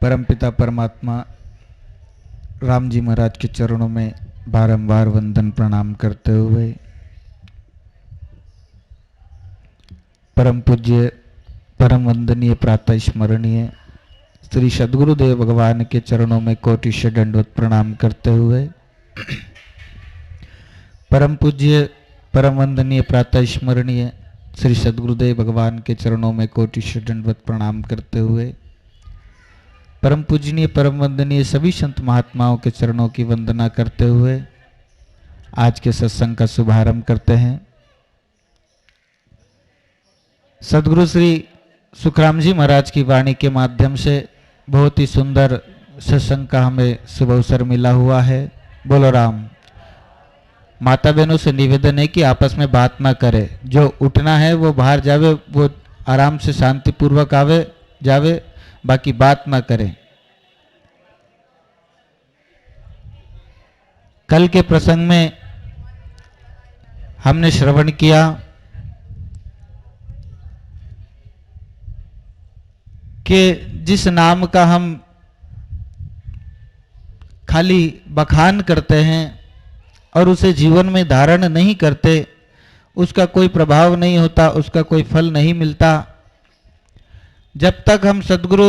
परमपिता परमात्मा राम जी महाराज के चरणों में बारंबार वंदन प्रणाम करते हुए परम पूज्य परम वंदनीय प्रातः स्मरणीय श्री सद्गुरुदेव भगवान के चरणों में कोटि दंडवत प्रणाम करते हुए परम पूज्य परम वंदनीय प्रातः स्मरणीय श्री सद्गुरुदेव भगवान के चरणों में कोटि दंडवत प्रणाम करते हुए परम पूजनीय परम वंदनीय सभी संत महात्माओं के चरणों की वंदना करते हुए आज के सत्संग का शुभारंभ करते हैं। सद्गुरु श्री सुखराम जी महाराज की वाणी के माध्यम से बहुत ही सुंदर सत्संग का हमें शुभ अवसर मिला हुआ है। बोलो राम। माता बहनों से निवेदन है कि आपस में बात ना करे, जो उठना है वो बाहर जावे, वो आराम से शांतिपूर्वक आवे जावे, बाकी बात ना करें। कल के प्रसंग में हमने श्रवण किया कि जिस नाम का हम खाली बखान करते हैं और उसे जीवन में धारण नहीं करते, उसका कोई प्रभाव नहीं होता, उसका कोई फल नहीं मिलता। जब तक हम सद्गुरु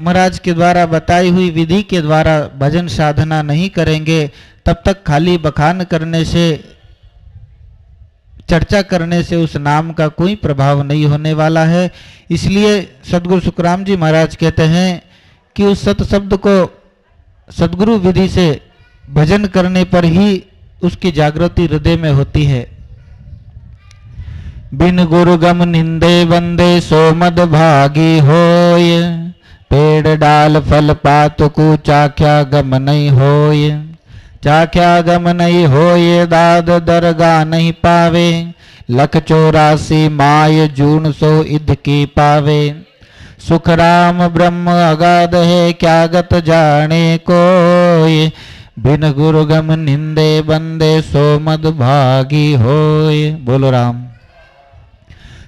महाराज के द्वारा बताई हुई विधि के द्वारा भजन साधना नहीं करेंगे, तब तक खाली बखान करने से, चर्चा करने से उस नाम का कोई प्रभाव नहीं होने वाला है। इसलिए सद्गुरु सुखराम जी महाराज कहते हैं कि उस सत शब्द को सद्गुरु विधि से भजन करने पर ही उसकी जागृति हृदय में होती है। बिन गुरु गम निंदे बंदे सो मद भागी होय, पेड़ डाल फल पात को चाख्या गम नहीं होय, चाख्या गम नहीं होय दाद दरगाह नहीं पावे, लख 84 माय जून सो इध की पावे, सुख राम ब्रह्म अगाध है क्या गत जाने कोय, बिन गुरु गम निंदे बंदे सो मद भागी होय। बोलो राम।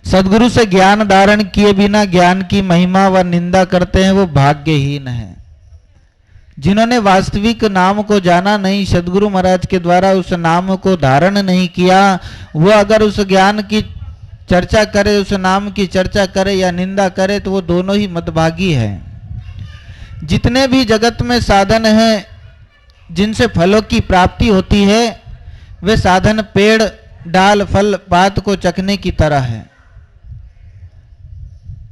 सद्गुरु से ज्ञान धारण किए बिना ज्ञान की महिमा व निंदा करते हैं वो भाग्यहीन है। जिन्होंने वास्तविक नाम को जाना नहीं, सद्गुरु महाराज के द्वारा उस नाम को धारण नहीं किया, वो अगर उस ज्ञान की चर्चा करे, उस नाम की चर्चा करे या निंदा करे, तो वो दोनों ही मतभागी हैं। जितने भी जगत में साधन हैं जिनसे फलों की प्राप्ति होती है, वे साधन पेड़ डाल फल पात को चखने की तरह है।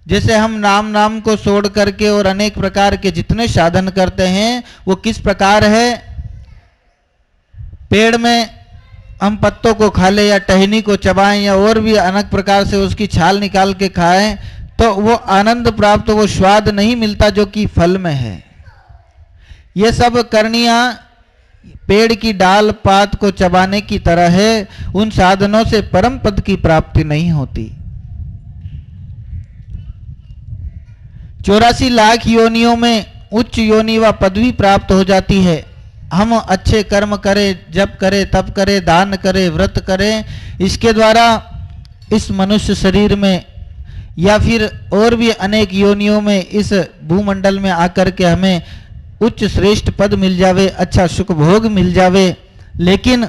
जैसे हम नाम को छोड़ करके और अनेक प्रकार के जितने साधन करते हैं, वो किस प्रकार है। पेड़ में हम पत्तों को खा ले या टहनी को चबाएं या और भी अनेक प्रकार से उसकी छाल निकाल के खाएं, तो वो आनंद प्राप्त, वो स्वाद नहीं मिलता जो कि फल में है। ये सब करनियां पेड़ की डाल पात को चबाने की तरह है। उन साधनों से परम पद की प्राप्ति नहीं होती। 84 लाख योनियों में उच्च योनि व पदवी प्राप्त हो जाती है। हम अच्छे कर्म करें, जप करें, तप करें, दान करें, व्रत करें, इसके द्वारा इस मनुष्य शरीर में या फिर और भी अनेक योनियों में इस भूमंडल में आकर के हमें उच्च श्रेष्ठ पद मिल जावे, अच्छा सुख भोग मिल जावे। लेकिन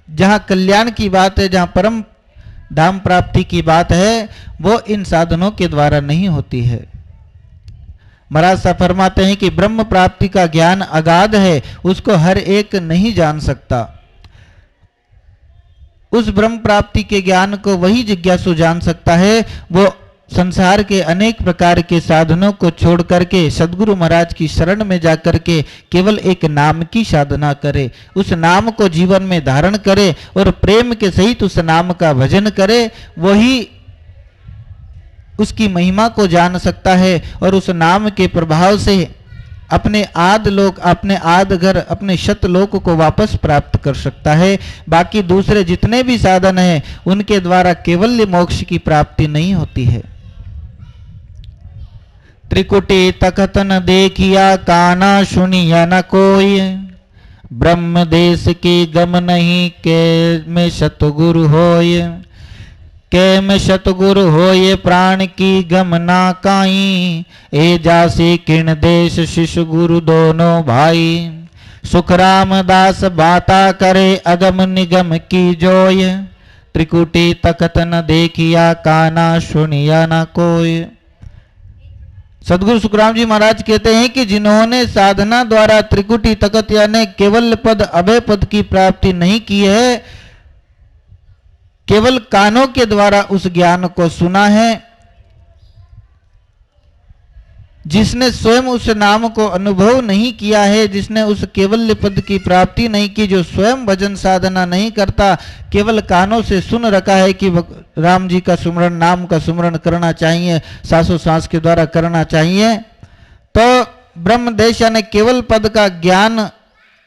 जहाँ कल्याण की बात है, जहाँ परम धाम प्राप्ति की बात है, वो इन साधनों के द्वारा नहीं होती है। महाराज साहब फरमाते हैं कि ब्रह्म प्राप्ति का ज्ञान अगाध है, उसको हर एक नहीं जान सकता। उस ब्रह्म प्राप्ति के ज्ञान को वही जिज्ञासु जान सकता है, वो संसार के अनेक प्रकार के साधनों को छोड़ करके सद्गुरु महाराज की शरण में जाकर के केवल एक नाम की साधना करे, उस नाम को जीवन में धारण करे और प्रेम के सहित उस नाम का भजन करे। वही उसकी महिमा को जान सकता है और उस नाम के प्रभाव से अपने आद लोक, अपने आद घर, अपने शत लोक को वापस प्राप्त कर सकता है। बाकी दूसरे जितने भी साधन हैं, उनके द्वारा केवल मोक्ष की प्राप्ति नहीं होती है। त्रिकुटी तखत न देखिया काना सुनिया न कोई, ब्रह्म देश की गम नहीं के में सतगुरु होय, कैम सतगुरु हो ये प्राण की गम ना काई, ए जासी किण देश शिष्य गुरु दोनों भाई। सुख रामदास बाता करे अगम निगम की जोय, त्रिकुटी तखत न देखिया काना सुनिया न कोई। सदगुरु सुखराम जी महाराज कहते हैं कि जिन्होंने साधना द्वारा त्रिकुटी तखत यानी केवल पद अभय पद की प्राप्ति नहीं की है, केवल कानों के द्वारा उस ज्ञान को सुना है, जिसने स्वयं उस नाम को अनुभव नहीं किया है, जिसने उस केवल पद की प्राप्ति नहीं की, जो स्वयं भजन साधना नहीं करता, केवल कानों से सुन रखा है कि राम जी का सुमरण, नाम का सुमरण करना चाहिए, सांसों सांस के द्वारा करना चाहिए, तो ब्रह्म देश यानी केवल पद का ज्ञान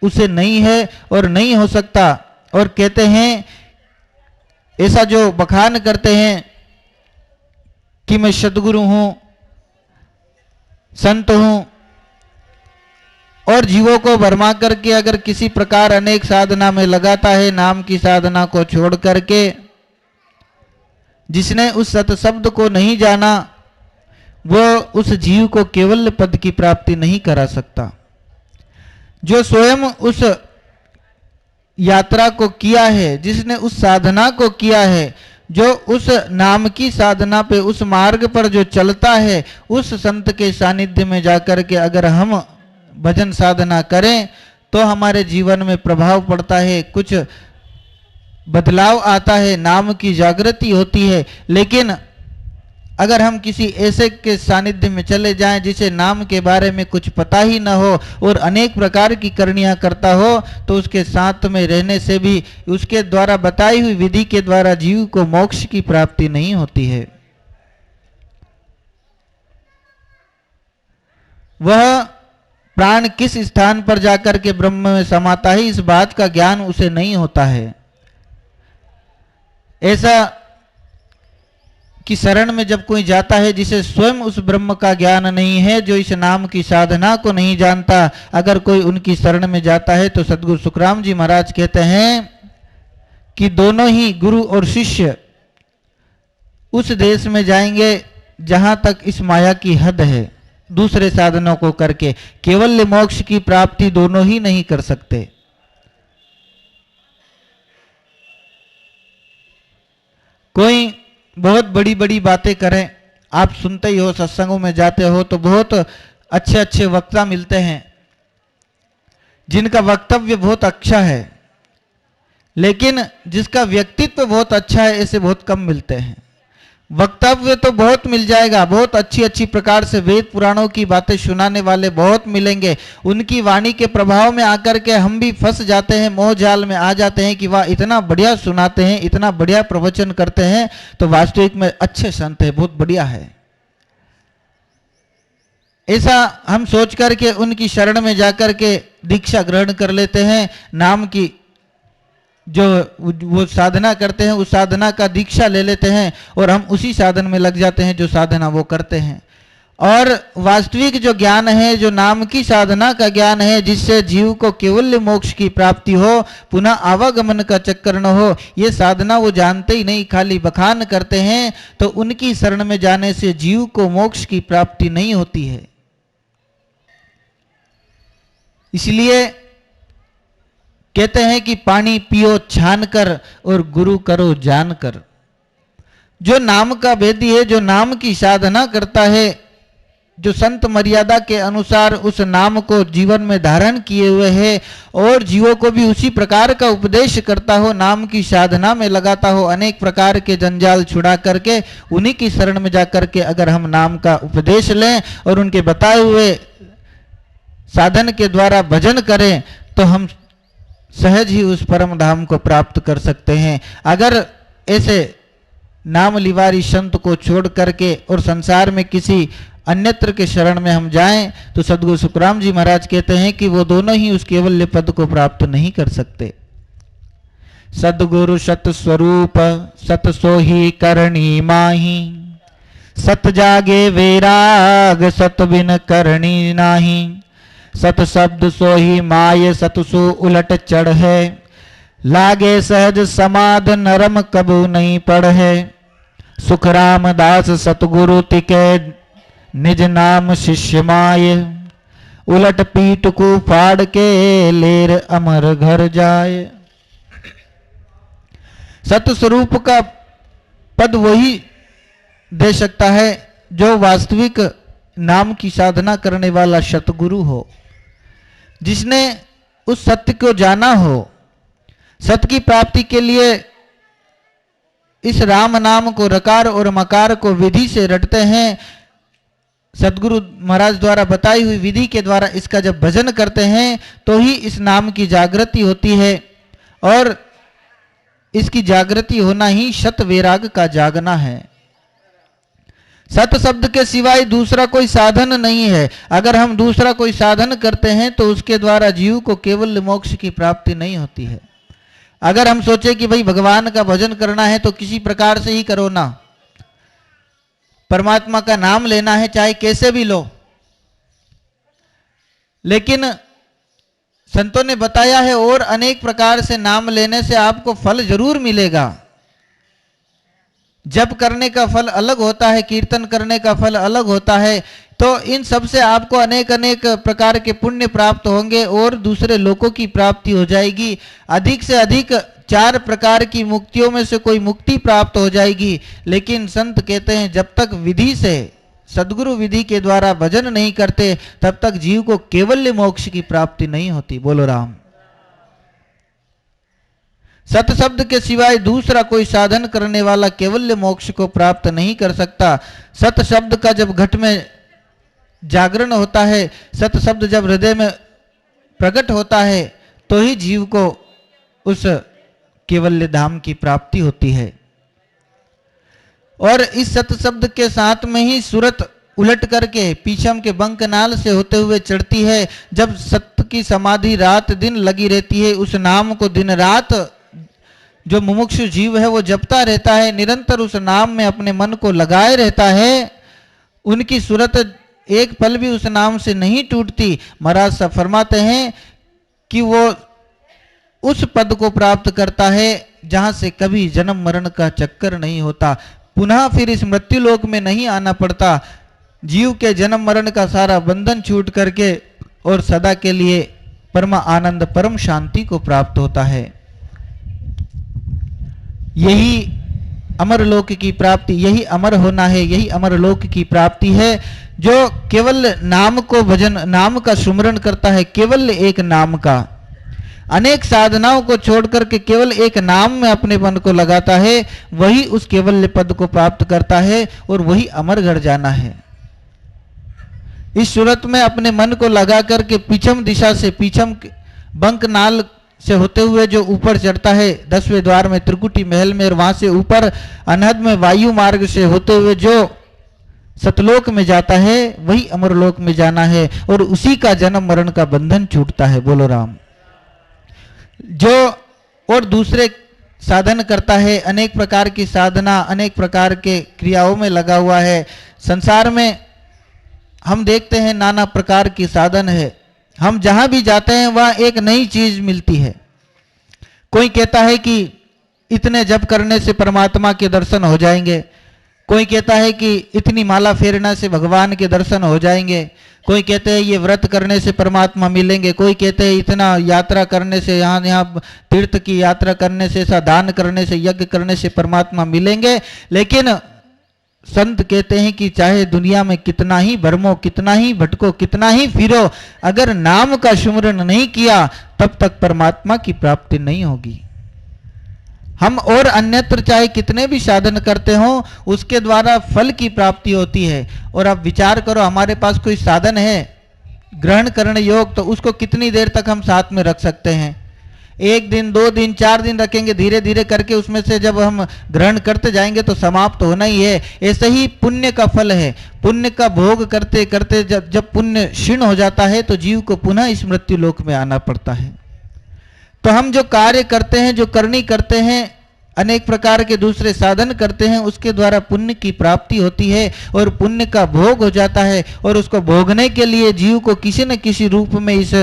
उसे नहीं है और नहीं हो सकता। और कहते हैं ऐसा जो बखान करते हैं कि मैं सद्गुरु हूं, संत हूं, और जीवों को भरमा करके अगर किसी प्रकार अनेक साधना में लगाता है, नाम की साधना को छोड़ करके, जिसने उस सत शब्द को नहीं जाना वो उस जीव को केवल पद की प्राप्ति नहीं करा सकता। जो स्वयं उस यात्रा को किया है, जिसने उस साधना को किया है, जो उस नाम की साधना पे उस मार्ग पर जो चलता है, उस संत के सानिध्य में जाकर के अगर हम भजन साधना करें तो हमारे जीवन में प्रभाव पड़ता है, कुछ बदलाव आता है, नाम की जागृति होती है। लेकिन अगर हम किसी ऐसे के सानिध्य में चले जाएं जिसे नाम के बारे में कुछ पता ही न हो और अनेक प्रकार की करनियां करता हो, तो उसके साथ में रहने से भी उसके द्वारा बताई हुई विधि के द्वारा जीव को मोक्ष की प्राप्ति नहीं होती है। वह प्राण किस स्थान पर जाकर के ब्रह्म में समाता है, इस बात का ज्ञान उसे नहीं होता है। ऐसा कि शरण में जब कोई जाता है जिसे स्वयं उस ब्रह्म का ज्ञान नहीं है, जो इस नाम की साधना को नहीं जानता, अगर कोई उनकी शरण में जाता है तो सदगुरु सुखराम जी महाराज कहते हैं कि दोनों ही गुरु और शिष्य उस देश में जाएंगे जहां तक इस माया की हद है। दूसरे साधनों को करके केवल मोक्ष की प्राप्ति दोनों ही नहीं कर सकते। कोई बहुत बड़ी बड़ी बातें करें, आप सुनते ही हो, सत्संगों में जाते हो तो बहुत अच्छे अच्छे वक्ता मिलते हैं जिनका वक्तव्य बहुत अच्छा है, लेकिन जिसका व्यक्तित्व बहुत अच्छा है ऐसे बहुत कम मिलते हैं। वक्तव्य तो बहुत मिल जाएगा, बहुत अच्छी अच्छी प्रकार से वेद पुराणों की बातें सुनाने वाले बहुत मिलेंगे, उनकी वाणी के प्रभाव में आकर के हम भी फंस जाते हैं, मोह जाल में आ जाते हैं कि वाह इतना बढ़िया सुनाते हैं, इतना बढ़िया प्रवचन करते हैं, तो वास्तविक में अच्छे संत है, बहुत बढ़िया है, ऐसा हम सोच करके उनकी शरण में जाकर के दीक्षा ग्रहण कर लेते हैं। नाम की जो वो साधना करते हैं उस साधना का दीक्षा ले लेते हैं और हम उसी साधन में लग जाते हैं जो साधना वो करते हैं। और वास्तविक जो ज्ञान है, जो नाम की साधना का ज्ञान है, जिससे जीव को केवल मोक्ष की प्राप्ति हो, पुनः आवागमन का चक्कर न हो, ये साधना वो जानते ही नहीं, खाली बखान करते हैं, तो उनकी शरण में जाने से जीव को मोक्ष की प्राप्ति नहीं होती है। इसलिए कहते हैं कि पानी पियो छान कर और गुरु करो जान कर। जो नाम का भेदी है, जो नाम की साधना करता है, जो संत मर्यादा के अनुसार उस नाम को जीवन में धारण किए हुए है और जीवों को भी उसी प्रकार का उपदेश करता हो, नाम की साधना में लगाता हो, अनेक प्रकार के जंजाल छुड़ा करके उन्हीं की शरण में जाकर के अगर हम नाम का उपदेश लें और उनके बताए हुए साधन के द्वारा भजन करें तो हम सहज ही उस परम धाम को प्राप्त कर सकते हैं। अगर ऐसे नाम लिवारी संत को छोड़ करके और संसार में किसी अन्यत्र के शरण में हम जाएं तो सदगुरु सुखराम जी महाराज कहते हैं कि वो दोनों ही उस केवल्य पद को प्राप्त नहीं कर सकते। सदगुरु सत स्वरूप सत सोही करणी माही, सत जागे वैराग सत बिन करणी नाही, सत शब्द सोही माय सत सो उलट चढ़ है, लागे सहज समाध नरम कबू नहीं पढ़ है। सुख रामदास सतगुरु तिके निज नाम शिष्य माय, उलट पीठ को फाड़ के लेर अमर घर जाए। सत स्वरूप का पद वही दे सकता है जो वास्तविक नाम की साधना करने वाला सतगुरु हो, जिसने उस सत्य को जाना हो। सत्य की प्राप्ति के लिए इस राम नाम को रकार और मकार को विधि से रटते हैं। सतगुरु महाराज द्वारा बताई हुई विधि के द्वारा इसका जब भजन करते हैं तो ही इस नाम की जागृति होती है, और इसकी जागृति होना ही सत वैराग का जागना है। सत शब्द के सिवाय दूसरा कोई साधन नहीं है। अगर हम दूसरा कोई साधन करते हैं तो उसके द्वारा जीव को केवल मोक्ष की प्राप्ति नहीं होती है। अगर हम सोचे कि भाई भगवान का भजन करना है तो किसी प्रकार से ही करो ना, परमात्मा का नाम लेना है चाहे कैसे भी लो, लेकिन संतों ने बताया है और अनेक प्रकार से नाम लेने से आपको फल जरूर मिलेगा। जप करने का फल अलग होता है, कीर्तन करने का फल अलग होता है, तो इन सब से आपको अनेक अनेक प्रकार के पुण्य प्राप्त होंगे और दूसरे लोकों की प्राप्ति हो जाएगी। अधिक से अधिक 4 प्रकार की मुक्तियों में से कोई मुक्ति प्राप्त हो जाएगी। लेकिन संत कहते हैं जब तक विधि से, सदगुरु विधि के द्वारा भजन नहीं करते तब तक जीव को केवल्य मोक्ष की प्राप्ति नहीं होती। बोलो राम। सत शब्द के सिवाय दूसरा कोई साधन करने वाला केवल्य मोक्ष को प्राप्त नहीं कर सकता। सत शब्द का जब घट में जागरण होता है, सत शब्द जब हृदय में प्रकट होता है तो ही जीव को उस केवल्य धाम की प्राप्ति होती है। और इस सत शब्द के साथ में ही सूरत उलट करके पीछम के बंकनाल से होते हुए चढ़ती है। जब सत्य की समाधि रात दिन लगी रहती है, उस नाम को दिन रात जो मुमुक्षु जीव है वो जपता रहता है, निरंतर उस नाम में अपने मन को लगाए रहता है, उनकी सूरत एक पल भी उस नाम से नहीं टूटती। महाराज साहब फरमाते हैं कि वो उस पद को प्राप्त करता है जहां से कभी जन्म मरण का चक्कर नहीं होता, पुनः फिर इस मृत्यु लोक में नहीं आना पड़ता। जीव के जन्म मरण का सारा बंधन छूट करके और सदा के लिए परम आनंद परम शांति को प्राप्त होता है। यही अमर लोक की प्राप्ति, यही अमर होना है, यही अमर लोक की प्राप्ति है। जो केवल नाम को भजन, नाम का सुमरण करता है, केवल एक नाम का, अनेक साधनाओं को छोड़कर के केवल एक नाम में अपने मन को लगाता है, वही उस केवल्य पद को प्राप्त करता है और वही अमर घर जाना है। इस सूरत में अपने मन को लगा करके पीछम दिशा से, पीछम बंकनाल से होते हुए जो ऊपर चढ़ता है 10वें द्वार में त्रिकुटी महल में, और वहां से ऊपर अनहद में वायु मार्ग से होते हुए जो सतलोक में जाता है वही अमरलोक में जाना है, और उसी का जन्म मरण का बंधन छूटता है। बोलो राम। जो और दूसरे साधन करता है, अनेक प्रकार की साधना, अनेक प्रकार के क्रियाओं में लगा हुआ है। संसार में हम देखते हैं नाना प्रकार की साधन है, हम जहां भी जाते हैं वहां एक नई चीज मिलती है। कोई कहता है कि इतने जप करने से परमात्मा के दर्शन हो जाएंगे, कोई कहता है कि इतनी माला फेरना से भगवान के दर्शन हो जाएंगे, कोई कहते हैं ये व्रत करने से परमात्मा मिलेंगे, कोई कहते हैं इतना यात्रा करने से, यहाँ तीर्थ की यात्रा करने से, ऐसा दान करने से, यज्ञ करने से परमात्मा मिलेंगे। लेकिन संत कहते हैं कि चाहे दुनिया में कितना ही भ्रमो, कितना ही भटको, कितना ही फिरो, अगर नाम का सुमरन नहीं किया तब तक परमात्मा की प्राप्ति नहीं होगी। हम और अन्यत्र चाहे कितने भी साधन करते हो, उसके द्वारा फल की प्राप्ति होती है। और अब विचार करो, हमारे पास कोई साधन है ग्रहण करने योग, तो उसको कितनी देर तक हम साथ में रख सकते हैं? 1 दिन, 2 दिन, 4 दिन रखेंगे, धीरे धीरे करके उसमें से जब हम ग्रहण करते जाएंगे तो समाप्त होना ही है। ऐसे ही पुण्य का फल है, पुण्य का भोग करते करते जब पुण्य क्षीण हो जाता है तो जीव को पुनः इस मृत्यु लोक में आना पड़ता है। तो हम जो कार्य करते हैं, जो करनी करते हैं, अनेक प्रकार के दूसरे साधन करते हैं, उसके द्वारा पुण्य की प्राप्ति होती है और पुण्य का भोग हो जाता है। और उसको भोगने के लिए जीव को किसी न किसी रूप में इस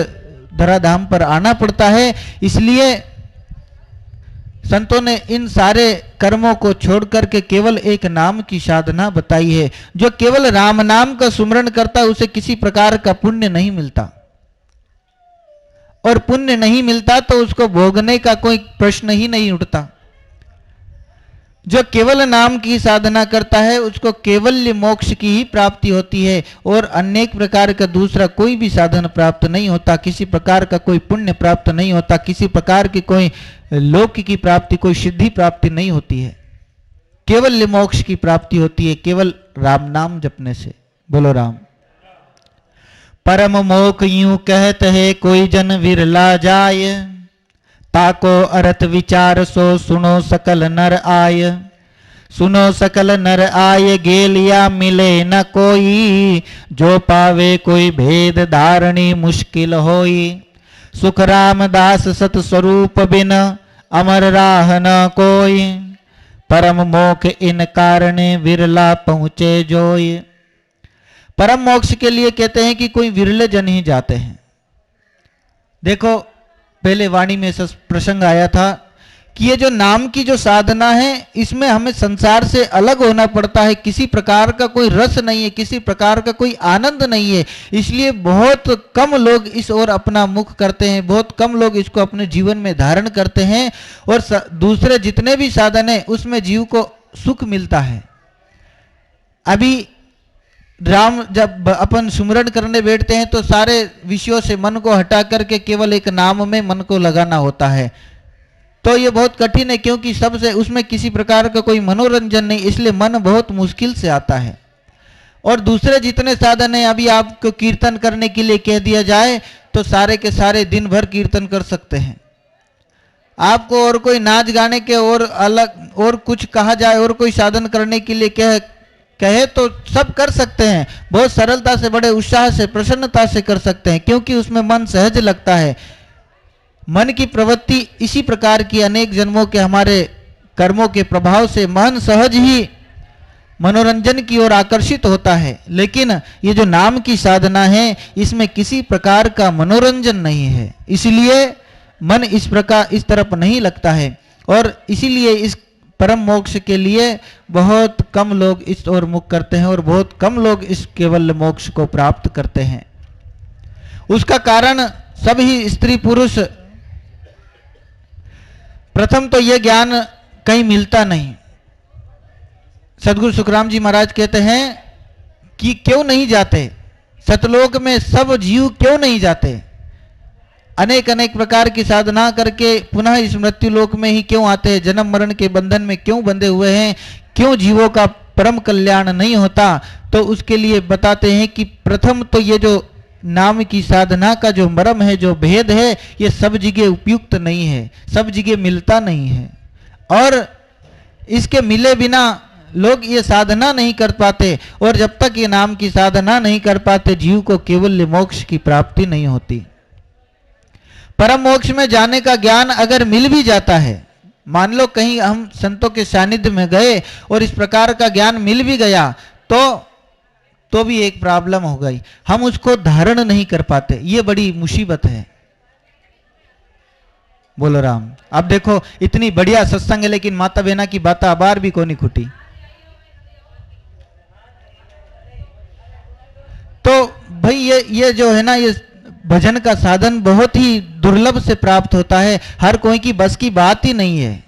धराधाम पर आना पड़ता है। इसलिए संतों ने इन सारे कर्मों को छोड़ करके केवल एक नाम की साधना बताई है। जो केवल राम नाम का सुमरण करता है उसे किसी प्रकार का पुण्य नहीं मिलता, और पुण्य नहीं मिलता तो उसको भोगने का कोई प्रश्न ही नहीं उठता। जो केवल नाम की साधना करता है उसको केवल मोक्ष की ही प्राप्ति होती है, और अनेक प्रकार का दूसरा कोई भी साधन प्राप्त नहीं होता, किसी प्रकार का कोई पुण्य प्राप्त नहीं होता, किसी प्रकार की कोई लोक की प्राप्ति, कोई सिद्धि प्राप्ति नहीं होती है। केवल मोक्ष की प्राप्ति होती है केवल राम नाम जपने से। बोलो राम। परम मोक्ष यूं कहत है कोई जन विरला जाय, ताको अर्थ विचार सो सुनो सकल नर आय। सुनो सकल नर आय गेल या मिले न कोई, जो पावे कोई भेद धारणी मुश्किल होई। सुख रामदास सत स्वरूप बिन अमर राह न कोई, परम मोक्ष इन कारणे विरला पहुँचे जोय। परम मोक्ष के लिए कहते हैं कि कोई विरले जन ही जाते हैं। देखो पहले वाणी में प्रसंग आया था कि ये जो नाम की जो साधना है इसमें हमें संसार से अलग होना पड़ता है, किसी प्रकार का कोई रस नहीं है, किसी प्रकार का कोई आनंद नहीं है। इसलिए बहुत कम लोग इस ओर अपना मुख करते हैं, बहुत कम लोग इसको अपने जीवन में धारण करते हैं, और दूसरे जितने भी साधन है उसमें जीव को सुख मिलता है। अभी राम जब अपन सुमरण करने बैठते हैं तो सारे विषयों से मन को हटा करके केवल एक नाम में मन को लगाना होता है, तो ये बहुत कठिन है, क्योंकि सबसे उसमें किसी प्रकार का कोई मनोरंजन नहीं, इसलिए मन बहुत मुश्किल से आता है। और दूसरे जितने साधन है, अभी आपको कीर्तन करने के लिए कह दिया जाए तो सारे के सारे दिन भर कीर्तन कर सकते हैं। आपको और कोई नाच गाने के और अलग और कुछ कहा जाए और कोई साधन करने के लिए कहे तो सब कर सकते हैं, बहुत सरलता से, बड़े उत्साह से, प्रसन्नता से कर सकते हैं, क्योंकि उसमें मन सहज लगता है। मन की प्रवृत्ति इसी प्रकार की अनेक जन्मों के हमारे कर्मों के प्रभाव से मन सहज ही मनोरंजन की ओर आकर्षित होता है। लेकिन ये जो नाम की साधना है इसमें किसी प्रकार का मनोरंजन नहीं है, इसलिए मन इस तरफ नहीं लगता है, और इसीलिए इस परम मोक्ष के लिए बहुत कम लोग इस ओर मुख करते हैं और बहुत कम लोग इस केवल मोक्ष को प्राप्त करते हैं। उसका कारण सभी स्त्री पुरुष, प्रथम तो यह ज्ञान कहीं मिलता नहीं। सदगुरु सुखराम जी महाराज कहते हैं कि क्यों नहीं जाते सतलोक में, सब जीव क्यों नहीं जाते, अनेक अनेक प्रकार की साधना करके पुनः इस मृत्यु लोक में ही क्यों आते हैं, जन्म मरण के बंधन में क्यों बंधे हुए हैं, क्यों जीवों का परम कल्याण नहीं होता। तो उसके लिए बताते हैं कि प्रथम तो ये जो नाम की साधना का जो मर्म है, जो भेद है, ये सब जगह उपयुक्त नहीं है, सब जगह मिलता नहीं है, और इसके मिले बिना लोग ये साधना नहीं कर पाते, और जब तक ये नाम की साधना नहीं कर पाते जीव को केवल मोक्ष की प्राप्ति नहीं होती। परम मोक्ष में जाने का ज्ञान अगर मिल भी जाता है, मान लो कहीं हम संतों के सानिध्य में गए और इस प्रकार का ज्ञान मिल भी गया तो भी एक प्रॉब्लम हो गई, हम उसको धारण नहीं कर पाते, ये बड़ी मुसीबत है। बोलो राम। अब देखो इतनी बढ़िया सत्संग है लेकिन माता बहना की बात अबार भी कोनी खुटी। तो भाई ये जो है ना, ये भजन का साधन बहुत ही दुर्लभ से प्राप्त होता है, हर कोई की बस की बात ही नहीं है।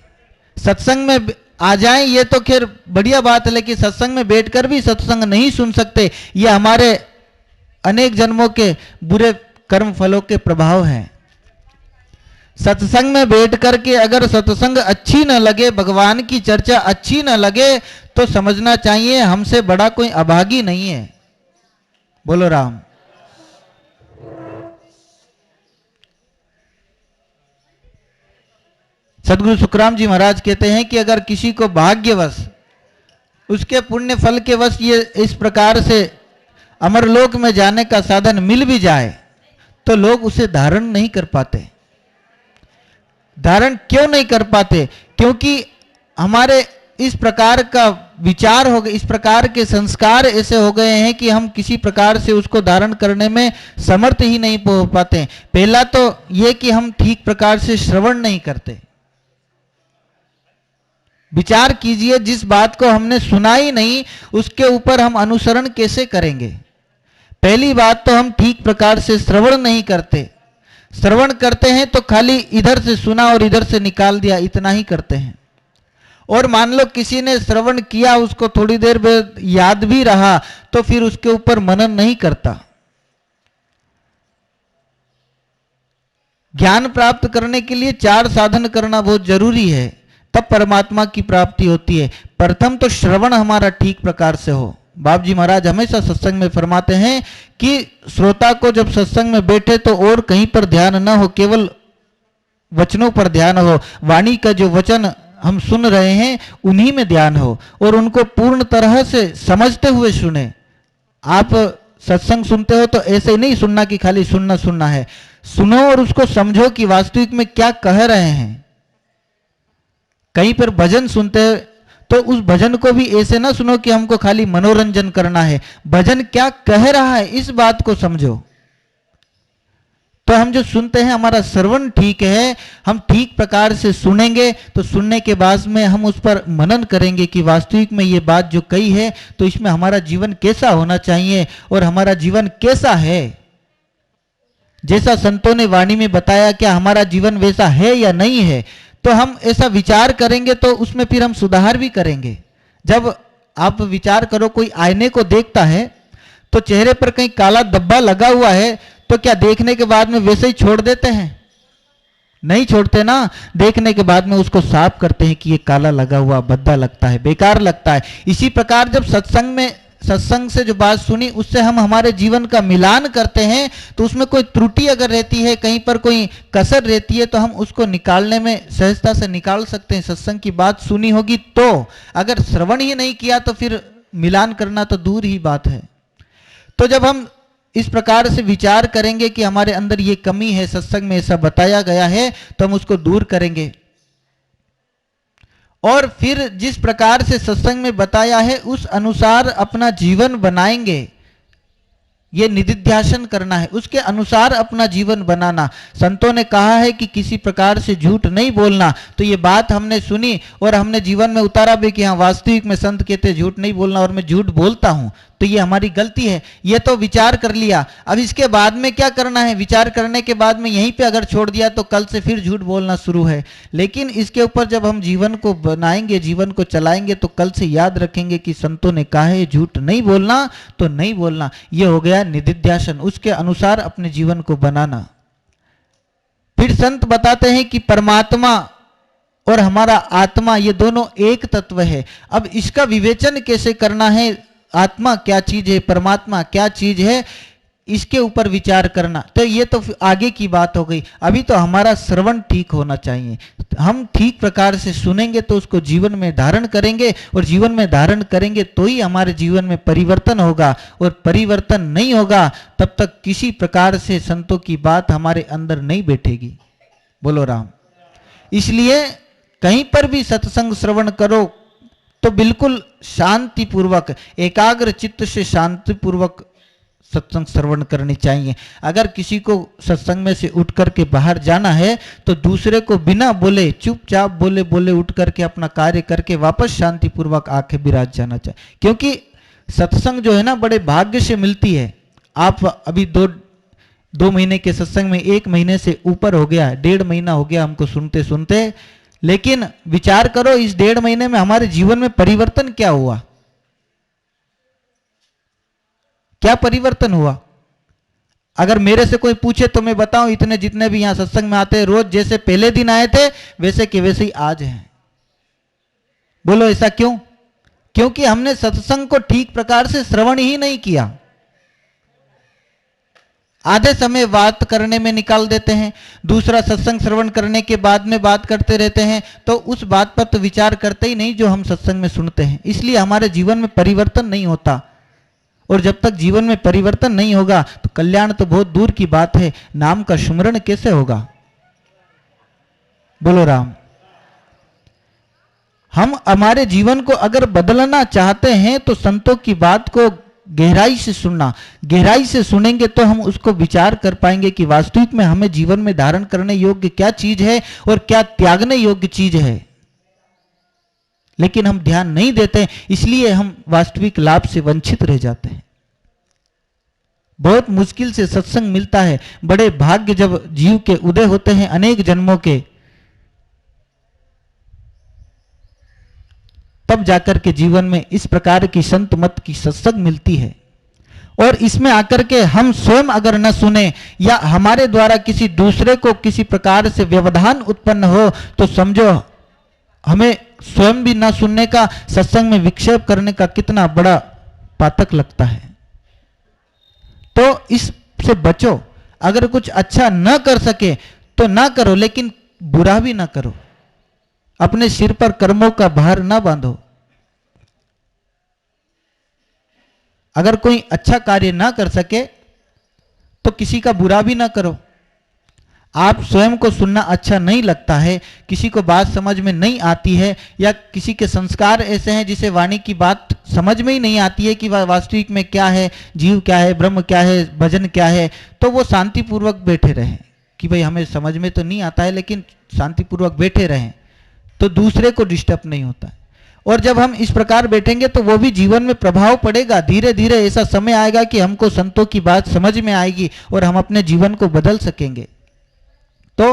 सत्संग में आ जाएं ये तो खैर बढ़िया बात है, लेकिन सत्संग में बैठकर भी सत्संग नहीं सुन सकते, ये हमारे अनेक जन्मों के बुरे कर्म फलों के प्रभाव हैं। सत्संग में बैठ करके अगर सत्संग अच्छी न लगे, भगवान की चर्चा अच्छी न लगे, तो समझना चाहिए हमसे बड़ा कोई अभागी नहीं है। बोलो राम। सदगुरु सुखराम जी महाराज कहते हैं कि अगर किसी को भाग्यवश, उसके पुण्य फल के वश ये इस प्रकार से अमरलोक में जाने का साधन मिल भी जाए तो लोग उसे धारण नहीं कर पाते। धारण क्यों नहीं कर पाते? क्योंकि हमारे इस प्रकार का विचार हो गए, इस प्रकार के संस्कार ऐसे हो गए हैं कि हम किसी प्रकार से उसको धारण करने में समर्थ ही नहीं हो पाते। पहला तो ये कि हम ठीक प्रकार से श्रवण नहीं करते। विचार कीजिए, जिस बात को हमने सुना ही नहीं उसके ऊपर हम अनुसरण कैसे करेंगे। पहली बात तो हम ठीक प्रकार से श्रवण नहीं करते। श्रवण करते हैं तो खाली इधर से सुना और इधर से निकाल दिया, इतना ही करते हैं। और मान लो किसी ने श्रवण किया, उसको थोड़ी देर बाद याद भी रहा, तो फिर उसके ऊपर मनन नहीं करता। ज्ञान प्राप्त करने के लिए 4 साधन करना बहुत जरूरी है, तब परमात्मा की प्राप्ति होती है। प्रथम तो श्रवण हमारा ठीक प्रकार से हो। बाप जी महाराज हमेशा सत्संग में फरमाते हैं कि श्रोता को जब सत्संग में बैठे तो और कहीं पर ध्यान न हो, केवल वचनों पर ध्यान हो। वाणी का जो वचन हम सुन रहे हैं उन्हीं में ध्यान हो और उनको पूर्ण तरह से समझते हुए सुने। आप सत्संग सुनते हो तो ऐसे नहीं सुनना कि खाली सुनना सुनना है, सुनो और उसको समझो कि वास्तविक में क्या कह रहे हैं। कहीं पर भजन सुनते तो उस भजन को भी ऐसे ना सुनो कि हमको खाली मनोरंजन करना है, भजन क्या कह रहा है इस बात को समझो। तो हम जो सुनते हैं हमारा श्रवण ठीक है, हम ठीक प्रकार से सुनेंगे तो सुनने के बाद में हम उस पर मनन करेंगे कि वास्तविक में ये बात जो कही है तो इसमें हमारा जीवन कैसा होना चाहिए और हमारा जीवन कैसा है। जैसा संतों ने वाणी में बताया क्या हमारा जीवन वैसा है या नहीं है, तो हम ऐसा विचार करेंगे तो उसमें फिर हम सुधार भी करेंगे। जब आप विचार करो, कोई आईने को देखता है तो चेहरे पर कहीं काला धब्बा लगा हुआ है तो क्या देखने के बाद में वैसे ही छोड़ देते हैं? नहीं छोड़ते ना, देखने के बाद में उसको साफ करते हैं कि ये काला लगा हुआ भद्दा लगता है, बेकार लगता है। इसी प्रकार जब सत्संग से जो बात सुनी उससे हम हमारे जीवन का मिलान करते हैं तो उसमें कोई त्रुटि अगर रहती है, कहीं पर कोई कसर रहती है तो हम उसको निकालने में सहजता से निकाल सकते हैं। सत्संग की बात सुनी होगी तो, अगर श्रवण ही नहीं किया तो फिर मिलान करना तो दूर ही बात है। तो जब हम इस प्रकार से विचार करेंगे कि हमारे अंदर ये कमी है, सत्संग में ऐसा बताया गया है, तो हम उसको दूर करेंगे और फिर जिस प्रकार से सत्संग में बताया है उस अनुसार अपना जीवन बनाएंगे। ये निदिध्यासन करना है, उसके अनुसार अपना जीवन बनाना। संतों ने कहा है कि किसी प्रकार से झूठ नहीं बोलना, तो ये बात हमने सुनी और हमने जीवन में उतारा भी कि हाँ वास्तविक में संत कहते झूठ नहीं बोलना और मैं झूठ बोलता हूं, तो ये हमारी गलती है। ये तो विचार कर लिया, अब इसके बाद में क्या करना है? विचार करने के बाद में यहीं पे अगर छोड़ दिया तो कल से फिर झूठ बोलना शुरू है। लेकिन इसके ऊपर जब हम जीवन को बनाएंगे, जीवन को चलाएंगे, तो कल से याद रखेंगे कि संतों ने कहा है झूठ नहीं बोलना तो नहीं बोलना। ये हो गया निदिध्यासन, उसके अनुसार अपने जीवन को बनाना। फिर संत बताते हैं कि परमात्मा और हमारा आत्मा ये दोनों एक तत्व है। अब इसका विवेचन कैसे करना है, आत्मा क्या चीज है, परमात्मा क्या चीज है, इसके ऊपर विचार करना। तो ये तो आगे की बात हो गई। अभी तो हमारा श्रवण ठीक होना चाहिए। हम ठीक प्रकार से सुनेंगे तो उसको जीवन में धारण करेंगे और जीवन में धारण करेंगे तो ही हमारे जीवन में परिवर्तन होगा। और परिवर्तन नहीं होगा तब तक किसी प्रकार से संतों की बात हमारे अंदर नहीं बैठेगी। बोलो राम। इसलिए कहीं पर भी सत्संग श्रवण करो तो बिल्कुल शांति पूर्वक, एकाग्र चित्त से शांति पूर्वक सत्संग श्रवण करनी चाहिए। अगर किसी को सत्संग में से उठ करके बाहर जाना है तो दूसरे को बिना बोले, चुपचाप बोले बोले उठ करके अपना कार्य करके वापस शांति पूर्वक आके विराज जाना चाहिए। क्योंकि सत्संग जो है ना बड़े भाग्य से मिलती है। आप अभी दो महीने के सत्संग में 1 महीने से ऊपर हो गया, 1.5 महीना हो गया हमको सुनते सुनते, लेकिन विचार करो इस 1.5 महीने में हमारे जीवन में परिवर्तन क्या हुआ? क्या परिवर्तन हुआ? अगर मेरे से कोई पूछे तो मैं बताऊं, इतने जितने भी यहां सत्संग में आते हैं रोज जैसे पहले दिन आए थे वैसे के वैसे ही आज हैं। बोलो ऐसा क्यों? क्योंकि हमने सत्संग को ठीक प्रकार से श्रवण ही नहीं किया। आधे समय बात करने में निकाल देते हैं, दूसरा सत्संग श्रवण करने के बाद में बात करते रहते हैं, तो उस बात पर तो विचार करते ही नहीं जो हम सत्संग में सुनते हैं। इसलिए हमारे जीवन में परिवर्तन नहीं होता। और जब तक जीवन में परिवर्तन नहीं होगा तो कल्याण तो बहुत दूर की बात है, नाम का सुमरण कैसे होगा? बोलो राम। हम हमारे जीवन को अगर बदलना चाहते हैं तो संतों की बात को गहराई से सुनना, गहराई से सुनेंगे तो हम उसको विचार कर पाएंगे कि वास्तविक में हमें जीवन में धारण करने योग्य क्या चीज है और क्या त्यागने योग्य चीज है। लेकिन हम ध्यान नहीं देते, इसलिए हम वास्तविक लाभ से वंचित रह जाते हैं। बहुत मुश्किल से सत्संग मिलता है, बड़े भाग्य जब जीव के उदय होते हैं अनेक जन्मों के, तब जाकर के जीवन में इस प्रकार की संत मत की सत्संग मिलती है। और इसमें आकर के हम स्वयं अगर न सुने या हमारे द्वारा किसी दूसरे को किसी प्रकार से व्यवधान उत्पन्न हो, तो समझो हमें स्वयं भी न सुनने का, सत्संग में विक्षेप करने का कितना बड़ा पातक लगता है। तो इससे बचो। अगर कुछ अच्छा न कर सके तो ना करो, लेकिन बुरा भी ना करो। अपने सिर पर कर्मों का भार ना बांधो। अगर कोई अच्छा कार्य ना कर सके तो किसी का बुरा भी ना करो। आप स्वयं को सुनना अच्छा नहीं लगता है, किसी को बात समझ में नहीं आती है, या किसी के संस्कार ऐसे हैं जिसे वाणी की बात समझ में ही नहीं आती है कि वास्तविक में क्या है, जीव क्या है, ब्रह्म क्या है, भजन क्या है, तो वो शांतिपूर्वक बैठे रहें कि भाई हमें समझ में तो नहीं आता है, लेकिन शांतिपूर्वक बैठे रहें, तो दूसरे को डिस्टर्ब नहीं होता है। और जब हम इस प्रकार बैठेंगे तो वो भी जीवन में प्रभाव पड़ेगा। धीरे धीरे ऐसा समय आएगा कि हमको संतों की बात समझ में आएगी और हम अपने जीवन को बदल सकेंगे। तो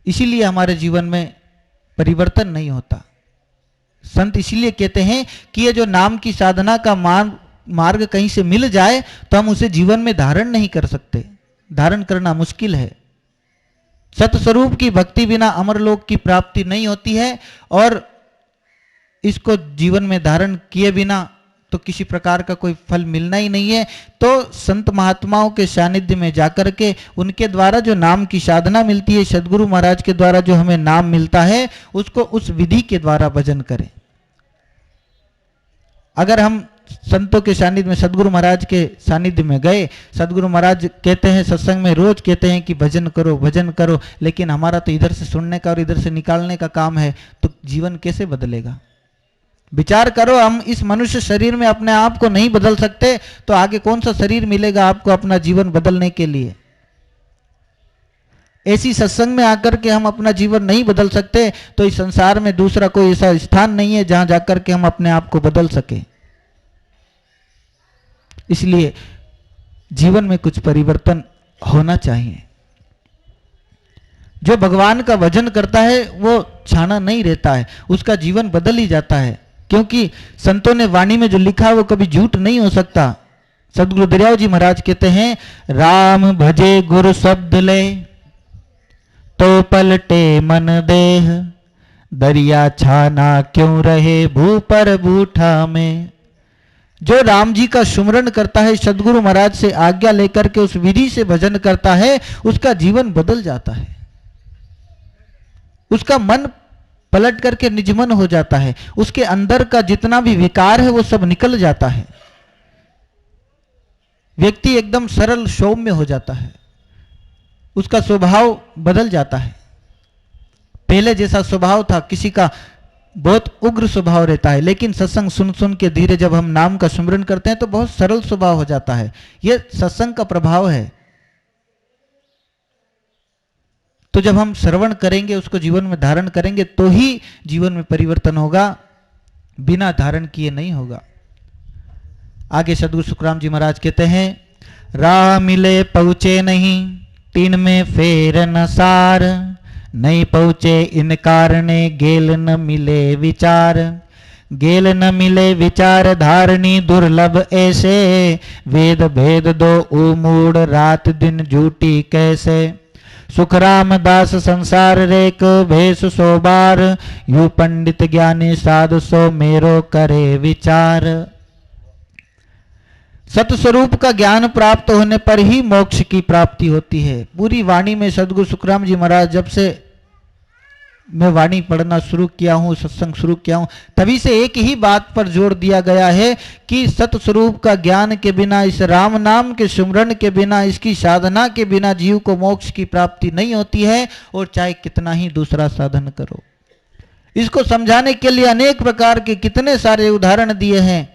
इसीलिए हमारे जीवन में परिवर्तन नहीं होता। संत इसीलिए कहते हैं कि ये जो नाम की साधना का मार्ग कहीं से मिल जाए तो हम उसे जीवन में धारण नहीं कर सकते, धारण करना मुश्किल है। सतस्वरूप की भक्ति बिना अमरलोक की प्राप्ति नहीं होती है, और इसको जीवन में धारण किए बिना तो किसी प्रकार का कोई फल मिलना ही नहीं है। तो संत महात्माओं के सानिध्य में जाकर के उनके द्वारा जो नाम की साधना मिलती है, सदगुरु महाराज के द्वारा जो हमें नाम मिलता है, उसको उस विधि के द्वारा भजन करें। अगर हम संतों के सानिध्य में, सदगुरु महाराज के सानिध्य में गए, सदगुरु महाराज कहते हैं सत्संग में, रोज कहते हैं कि भजन करो भजन करो, लेकिन हमारा तो इधर से सुनने का और इधर से निकालने का काम है, तो जीवन कैसे बदलेगा? विचार करो, हम इस मनुष्य शरीर में अपने आप को नहीं बदल सकते तो आगे कौन सा शरीर मिलेगा आपको अपना जीवन बदलने के लिए? ऐसी सत्संग में आकर के हम अपना जीवन नहीं बदल सकते तो इस संसार में दूसरा कोई ऐसा स्थान नहीं है जहां जाकर के हम अपने आप को बदल सके। इसलिए जीवन में कुछ परिवर्तन होना चाहिए। जो भगवान का भजन करता है वो छाना नहीं रहता है, उसका जीवन बदल ही जाता है, क्योंकि संतों ने वाणी में जो लिखा है वो कभी झूठ नहीं हो सकता। सदगुरु दरियाव जी महाराज कहते हैं, राम भजे गुरु शब्द ले तो पलटे मन देह, दरिया छाना क्यों रहे भू पर बूठा में। जो राम जी का सुमरण करता है, सदगुरु महाराज से आज्ञा लेकर के उस विधि से भजन करता है, उसका जीवन बदल जाता है, उसका मन पलट करके निजमन हो जाता है, उसके अंदर का जितना भी विकार है वो सब निकल जाता है, व्यक्ति एकदम सरल सौम्य हो जाता है, उसका स्वभाव बदल जाता है। पहले जैसा स्वभाव था, किसी का बहुत उग्र स्वभाव रहता है, लेकिन सत्संग सुन सुन के धीरे जब हम नाम का सुमरन करते हैं तो बहुत सरल स्वभाव हो जाता है। यह सत्संग का प्रभाव है। तो जब हम श्रवण करेंगे, उसको जीवन में धारण करेंगे, तो ही जीवन में परिवर्तन होगा, बिना धारण किए नहीं होगा। आगे सदगुरु सुखराम जी महाराज कहते हैं, राह मिले पहुंचे नहीं, तीन में फेर न सार, नहीं पहुंचे इन कारणे गेल न मिले विचार, गेल न मिले विचार धारणी दुर्लभ ऐसे, वेद भेद दो उमूड़ रात दिन झूठी कैसे। सुखराम दास संसार रेक भेष सो बार, यू पंडित ज्ञानी साधु सो मेरो करे विचार। सतस्वरूप का ज्ञान प्राप्त होने पर ही मोक्ष की प्राप्ति होती है। पूरी वाणी में सदगुरु सुखराम जी महाराज, जब से मैं वाणी पढ़ना शुरू किया हूँ, सत्संग शुरू किया हूँ, तभी से एक ही बात पर जोर दिया गया है कि सतस्वरूप का ज्ञान के बिना, इस राम नाम के सुमरन के बिना, इसकी साधना के बिना जीव को मोक्ष की प्राप्ति नहीं होती है, और चाहे कितना ही दूसरा साधन करो। इसको समझाने के लिए अनेक प्रकार के कितने सारे उदाहरण दिए हैं,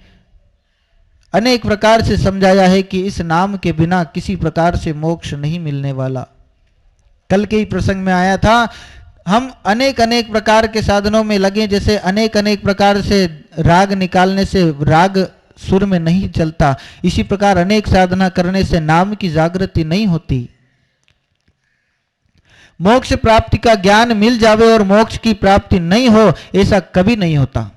अनेक प्रकार से समझाया है कि इस नाम के बिना किसी प्रकार से मोक्ष नहीं मिलने वाला। कल के ही प्रसंग में आया था, हम अनेक अनेक प्रकार के साधनों में लगे, जैसे अनेक अनेक प्रकार से राग निकालने से राग सुर में नहीं चलता, इसी प्रकार अनेक साधना करने से नाम की जागृति नहीं होती। मोक्ष प्राप्ति का ज्ञान मिल जावे और मोक्ष की प्राप्ति नहीं हो, ऐसा कभी नहीं होता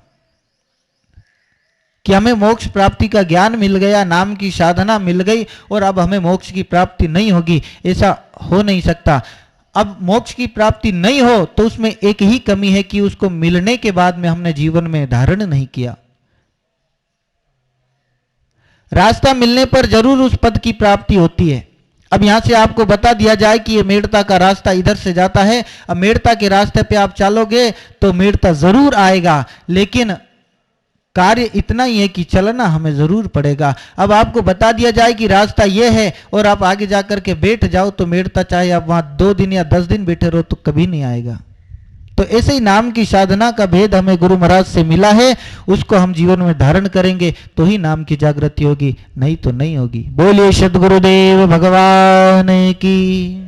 कि हमें मोक्ष प्राप्ति का ज्ञान मिल गया, नाम की साधना मिल गई और अब हमें मोक्ष की प्राप्ति नहीं होगी, ऐसा हो नहीं सकता। अब मोक्ष की प्राप्ति नहीं हो तो उसमें एक ही कमी है कि उसको मिलने के बाद में हमने जीवन में धारण नहीं किया। रास्ता मिलने पर जरूर उस पद की प्राप्ति होती है। अब यहां से आपको बता दिया जाए कि ये मेड़ता का रास्ता इधर से जाता है, अब मेड़ता के रास्ते पे आप चलोगे तो मेड़ता जरूर आएगा, लेकिन कार्य इतना ही है कि चलना हमें जरूर पड़ेगा। अब आपको बता दिया जाए कि रास्ता ये है और आप आगे जाकर के बैठ जाओ तो मेड़ता, चाहे आप वहां 2 दिन या 10 दिन बैठे रहो तो कभी नहीं आएगा। तो ऐसे ही नाम की साधना का भेद हमें गुरु महाराज से मिला है, उसको हम जीवन में धारण करेंगे तो ही नाम की जागृति होगी, नहीं तो नहीं होगी। बोलिए सद्गुरुदेव भगवान की।